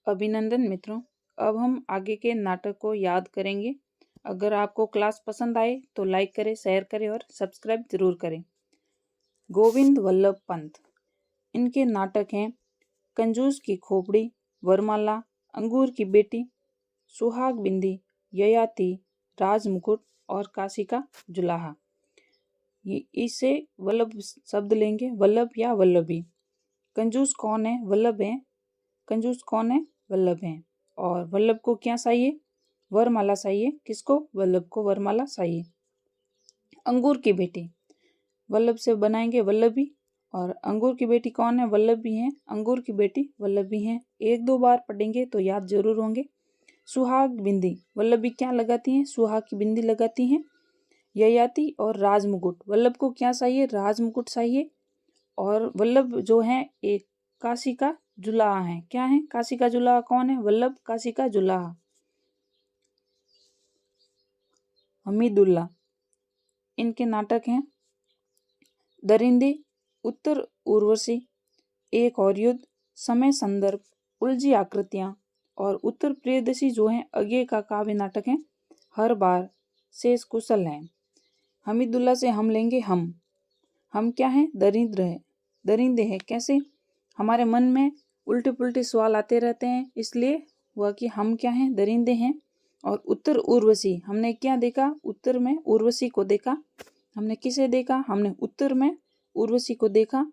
अभिनंदन मित्रों। अब हम आगे के नाटक को याद करेंगे। अगर आपको क्लास पसंद आए तो लाइक करें, शेयर करें और सब्सक्राइब जरूर करें। गोविंद वल्लभ पंत, इनके नाटक हैं कंजूस की खोपड़ी, वरमाला, अंगूर की बेटी, सुहाग बिंदी, ययाति, राजमुकुट और काशी का जुलाहा। इसे वल्लभ शब्द लेंगे, वल्लभ या वल्लभी। कंजूस कौन है? वल्लभ है। कंजूस कौन है? वल्लभ है। और वल्लभ को क्या चाहिए? वरमाला चाहिए। किसको? वल्लभ को वरमाला चाहिए। अंगूर की बेटी, वल्लभ से बनाएंगे वल्लभी। और अंगूर की बेटी कौन है? वल्लभी है। अंगूर की बेटी वल्लभी है। एक दो बार पढ़ेंगे तो याद जरूर होंगे। सुहाग बिंदी, वल्लभी क्या लगाती हैं? सुहाग की बिंदी लगाती हैं। ययाति और राजमुकुट, वल्लभ को क्या चाहिए? राजमुकुट चाहिए। और वल्लभ जो है एक काशी का जुलाहा है। क्या है? काशी का जुलाहा कौन है? वल्लभ काशी का जुलाहा। हमीदुल्लाह, इनके नाटक हैं दरिंदे, उत्तर उर्वशी, एक और युद्ध, समय संदर्भ, उलझी आकृतियां और उत्तर प्रियदर्शी जो है आगे का काव्य नाटक है। हर बार, शेष कुशल है। हमीदुल्लाह से हम लेंगे हम क्या है? दरिद्र है, दरिंदे है। कैसे? हमारे मन में उल्टे पुल्टे सवाल आते रहते हैं, इसलिए हुआ कि हम क्या हैं? दरिंदे हैं। और उत्तर उर्वशी, हमने क्या देखा? उत्तर में उर्वशी को देखा। हमने किसे देखा? हमने उत्तर में उर्वशी को देखा।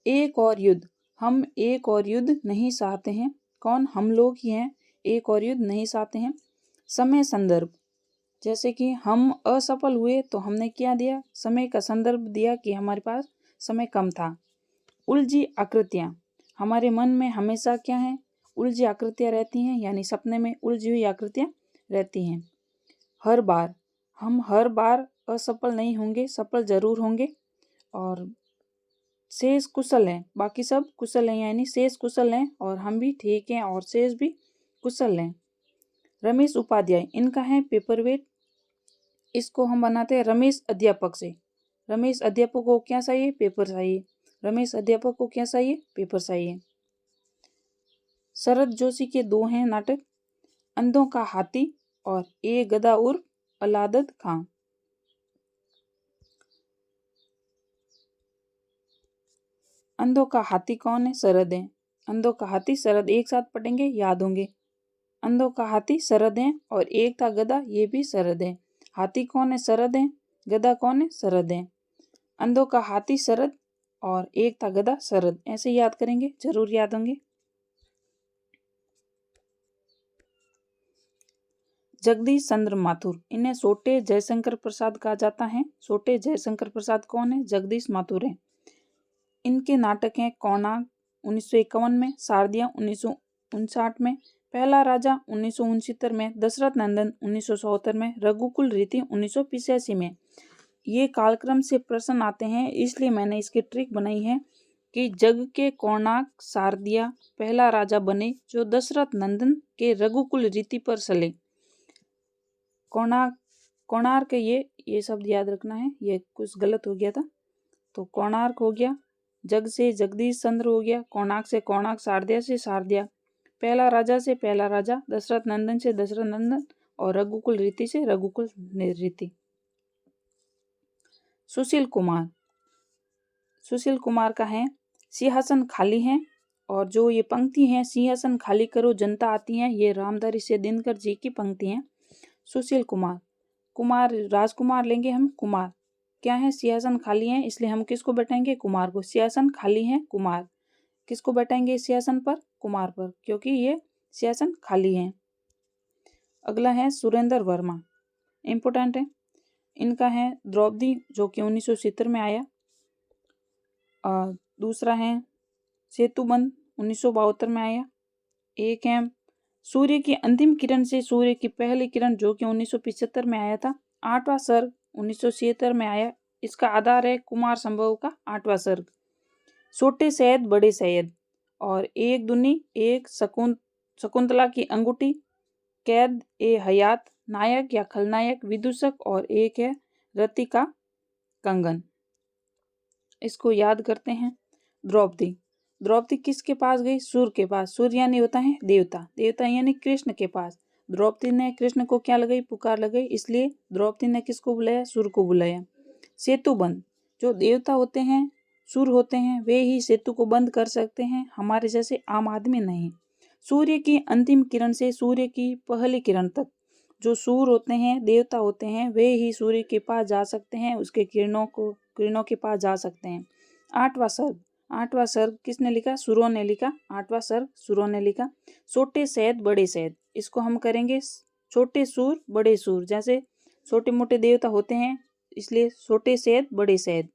एक और युद्ध, हम एक और युद्ध नहीं चाहते हैं। कौन? हम लोग ही हैं। एक और युद्ध नहीं चाहते हैं। समय संदर्भ, जैसे कि हम असफल हुए तो हमने क्या दिया? समय का संदर्भ दिया कि हमारे पास समय कम था। उलझी आकृतियां, हमारे मन में हमेशा क्या है? उलझी आकृतियां रहती हैं, यानी सपने में उलझी हुई आकृतियां रहती हैं। हर बार, हम हर बार असफल नहीं होंगे, सफल जरूर होंगे। और शेष कुशल हैं, बाकी सब कुशल हैं, यानी शेष कुशल हैं और हम भी ठीक हैं और शेष भी कुशल हैं। रमेश उपाध्याय, इनका है पेपरवेट। इसको हम बनाते हैं रमेश अध्यापक से। रमेश अध्यापक को क्या चाहिए? पेपर चाहिए। रमेश अध्यापक को क्या चाहिए? पेपर चाहिए। शरद जोशी के दो हैं नाटक, अंधों का हाथी और ए गदा उर्फ अलादत खां। अंधों का हाथी कौन है? शरद है। अंधों का हाथी शरद, एक साथ पढ़ेंगे, याद होंगे। अंधों का हाथी शरद है और एक था गधा, ये भी शरद है। हाथी कौन है? शरद है। गधा कौन है? शरद है। अंधों का हाथी शरद और एक था गधा, शरद। ऐसे याद करेंगे, जरूर याद होंगे। जगदीश चंद्र माथुर, इन्हें सोटे जयशंकर प्रसाद कहा जाता है। सोटे जयशंकर प्रसाद कौन है? जगदीश माथुर है। इनके नाटक हैं कोणार्क 1951 में, शारदिया 1959 में, पहला राजा 1969 में, दशरथ नंदन 1974 में, रघुकुल रीति 1985 में। ये कालक्रम से प्रश्न आते हैं, इसलिए मैंने इसकी ट्रिक बनाई है कि जग के कोणार्क, शारदिया, पहला राजा बने जो दशरथ नंदन के रघुकुल रीति पर चले। कोणार्क, ये शब्द याद रखना है, ये कुछ गलत हो गया था। तो कोणार्क हो गया, जग से जगदीश चंद्र हो गया, कोणार्क से कोणार्क, शारदिया से शारदिया, पहला राजा से पहला राजा, दशरथ नंदन से दशरथ नंदन और रघुकुल रीति से रघुकुल रीति। सुशील कुमार, सुशील कुमार का है सिंहासन खाली है। और जो ये पंक्ति है, सिंहासन खाली करो जनता आती है, ये रामधारी से दिनकर जी की पंक्ति है। सुशील कुमार, कुमार राजकुमार लेंगे हम। कुमार क्या है? सिंहासन खाली है, इसलिए हम किसको बैठाएंगे? कुमार को। सिंहासन खाली है, कुमार। किसको बैठाएंगे सिंहासन पर? कुमार पर, क्योंकि ये सिंहासन खाली है। अगला है सुरेंद्र वर्मा, इंपोर्टेंट है। इनका है द्रौपदी, जो कि 1970 में आया। दूसरा है सेतुबंद, 1972 में आया। एक है सूर्य की अंतिम किरण से सूर्य की पहली किरण, जो कि 1975 में आया था। आठवां सर्ग 1976 में आया। इसका आधार है कुमार संभव का आठवां सर्ग। छोटे शहद बड़े शहद और एक दुनी, एक शकुंतला की अंगूठी, कैद ए हयात, नायक या खलनायक, विदूषक और एक है रति का कंगन। इसको याद करते हैं। द्रौपदी, द्रौपदी किसके पास गई? सूर्य के पास। सूर्य यानी होता है देवता, देवता यानी कृष्ण के पास। द्रौपदी ने कृष्ण को क्या लगाई? पुकार लगाई, इसलिए द्रौपदी ने किसको बुलाया? सूर्य को बुलाया। सेतु बंद, जो देवता होते हैं, सूर्य होते हैं, वे ही सेतु को बंद कर सकते हैं, हमारे जैसे आम आदमी नहीं। सूर्य की अंतिम किरण से सूर्य की पहली किरण तक जो सूर्य होते हैं, देवता होते हैं, वे ही सूर्य के पास जा सकते हैं, उसके किरणों के पास जा सकते हैं। आठवां सर्ग किसने लिखा? सूरों ने लिखा। आठवां सर्ग सूरों ने लिखा। छोटे शहद बड़े शहद, इसको हम करेंगे छोटे सूर बड़े सूर, जैसे छोटे मोटे देवता होते हैं, इसलिए छोटे शहद बड़े शहद।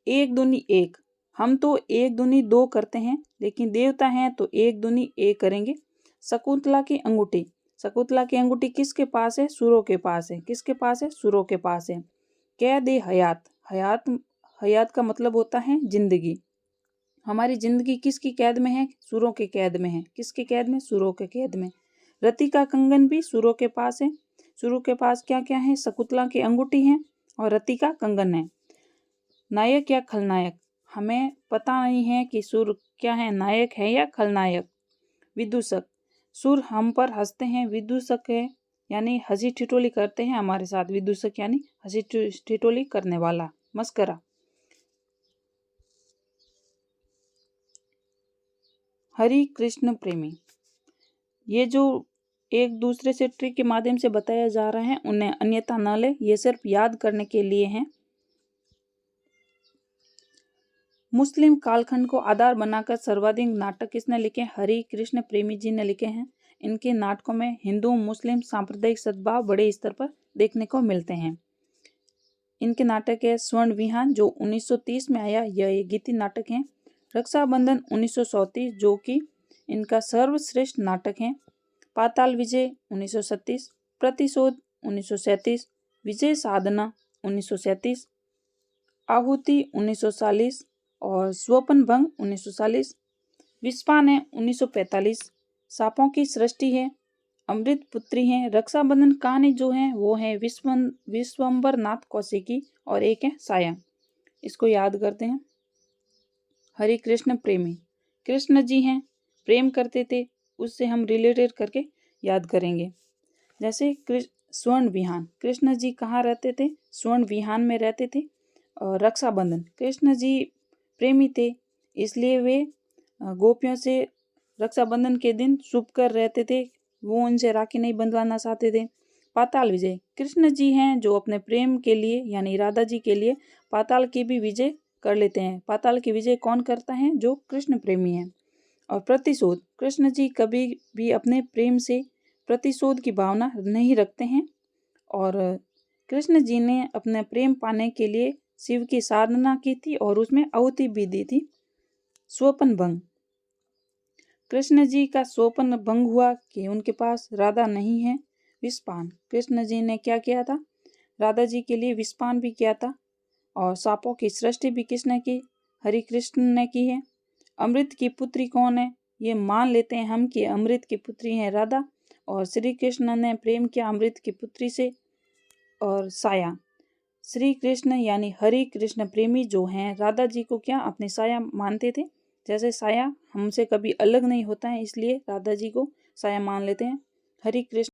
एक दूनी एक, हम तो एक दूनी दो करते हैं, लेकिन देवता हैं तो एक दूनी एक करेंगे। शकुंतला की अंगूठी, शकुंतला की अंगूठी किसके पास है? सूरों के पास है। किसके पास है? सूरों के पास है। कैद ए हयात, हयात का मतलब होता है जिंदगी। हमारी जिंदगी किसकी कैद में है? सूरों के कैद में है। किसके कैद में? सूरों के कैद में। रति का कंगन भी सूरों के पास है। सूरों के पास क्या क्या है? शकुंतला की अंगूठी है और रति का कंगन है। नायक या खलनायक, हमें पता नहीं है कि सूर्य क्या है, नायक है या खलनायक। विदूषक, सूर्य हम पर हंसते हैं, विदूषक है यानी हंसी ठिठोली करते हैं हमारे साथ, विदूषक यानी हंसी ठिठोली करने वाला। मस्करा, हरि कृष्ण प्रेमी, ये जो एक दूसरे से ट्रिक के माध्यम से बताया जा रहा है उन्हें अन्यथा न ले, ये सिर्फ याद करने के लिए हैं। मुस्लिम कालखंड को आधार बनाकर सर्वाधिक नाटक किसने लिखे? हरि कृष्ण प्रेमी जी ने लिखे हैं। इनके नाटकों में हिंदू मुस्लिम सांप्रदायिक सद्भाव बड़े स्तर पर देखने को मिलते हैं। इनके नाटक है स्वर्ण विहान जो 1930 में आया, यह एक गीति नाटक है। रक्षाबंधन 1934 जो कि इनका सर्वश्रेष्ठ नाटक है। पाताल विजय 1937, प्रतिशोध 1937, विजय साधना 1937, आहुति 1940 और स्वपन भंग 1940। विस्पान है 1945, सांपों की सृष्टि है, अमृत पुत्री है। रक्षाबंधन कहानी जो है वो है विश्वंबर नाथ कौशिकी और एक है साया। इसको याद करते हैं। हरि कृष्ण प्रेमी, कृष्ण जी हैं, प्रेम करते थे, उससे हम रिलेटेड करके याद करेंगे। जैसे स्वर्ण विहान, कृष्ण जी कहाँ रहते थे? स्वर्ण विहान में रहते थे। और रक्षाबंधन, कृष्ण जी प्रेमी थे, इसलिए वे गोपियों से रक्षाबंधन के दिन छुप कर रहते थे, वो उनसे राखी नहीं बंधवाना चाहते थे। पाताल विजय, कृष्ण जी हैं जो अपने प्रेम के लिए यानी राधा जी के लिए पाताल की भी विजय कर लेते हैं। पाताल की विजय कौन करता है? जो कृष्ण प्रेमी है। और प्रतिशोध, कृष्ण जी कभी भी अपने प्रेम से प्रतिशोध की भावना नहीं रखते हैं और कृष्ण जी ने अपने प्रेम पाने के लिए शिव की साधना की थी और उसमें आहुति भी दी थी। स्वपन भंग, कृष्ण जी का स्वपन भंग हुआ कि उनके पास राधा नहीं है। विस्पान, कृष्ण जी ने क्या किया था? राधा जी के लिए विस्पान भी किया था। और सांपों की सृष्टि भी किसने की? हरि कृष्ण ने की है। अमृत की पुत्री कौन है? ये मान लेते हैं हम कि अमृत की पुत्री है राधा, और श्री कृष्ण ने प्रेम किया अमृत की पुत्री से। और साया, श्री कृष्ण यानी हरि कृष्ण प्रेमी जो हैं राधा जी को क्या अपने साया मानते थे। जैसे साया हमसे कभी अलग नहीं होता है, इसलिए राधा जी को साया मान लेते हैं। हरि कृष्ण